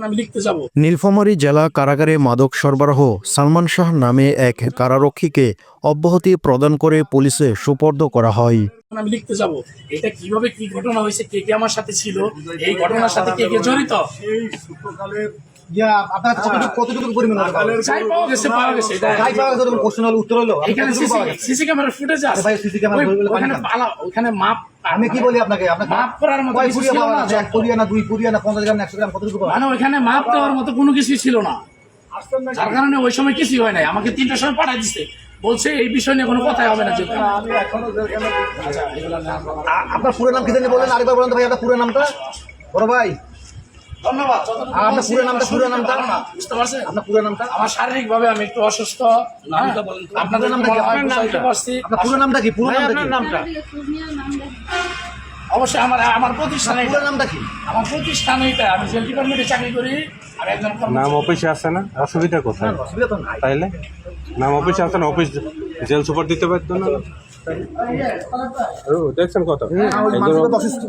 আমি লিখতে যাব। নীলফামারী জেলা কারাগারে মাদক সরবরাহ সালমান শাহ নামে এক কারারক্ষীকে অব্যাহতি প্রদান করে পুলিশে সোপর্দ করা হয়। আমি লিখতে যাব। এটা কিভাবে কি ঘটনা হয়েছে, কে কে আমার সাথে ছিল, এই ঘটনার সাথে কে কে জড়িত, এই সূত্রকালের আপনার কতটুকু পরিমাণ যাই পাওয়া গেছে পাওয়া গেছে। এটা যাই পাওয়া গেছে কোশ্চেন হলো উত্তর হলো এখানে সিসি ক্যামেরার ফুটেজ আছে ভাই, CC ক্যামেরা ধরে ওখানে ওখানে মাপ আমি কি বলি আপনাকে মাপ করার মতো কয় কিছু পুরিয়া ছিল পাওয়া না। যাচ্ছে? 1 পুরিয়া না 2 পুরিয়া না 50 গ্রাম না 100 গ্রাম কতটুকু পাওয়া মানে ওইখানে মাপ দেওয়ার মতো কোনো কিছুই ছিল না, যার কারণে ওই সময় কিছুই হয় নাই। আমাকে 3টার সময় পাঠাই দিচ্ছে, বলছে এই বিষয় নিয়ে কোনো কথাই হবে না। যে আমি এখনো যেখানে আপনার পুরো নাম কি জানি বলেন, আরেকবার বলেন তো ভাই আপনার পুরো নামটা। বড় ভাই ধন্যবাদ। আপনার পুরো নামটা বুঝতে পারছেন? আপনার পুরো নামটা আমার শারীরিক ভাবে আমি একটু অসুস্থ। আপনাদের নামটা কি? বুঝাইতে পারছি। আপনার পুরো নামটা কি? পুরো নামটা কি? অবশ্যই আমার প্রতিষ্ঠানে পুরো নামটা কি? আমার প্রতিষ্ঠান এইটা। আমি জেল ডিপার্টমেন্টে চাকরি করি। আমি একজন নাম অফিসে আছে না, অসুবিধা কোথায়? অসুবিধা তো নাই। তাইলে নাম অফিসে আছে না, অফিস জেল সুপার দিতে পারতো না। ও দেখছেন কথা মানুষের অসুস্থ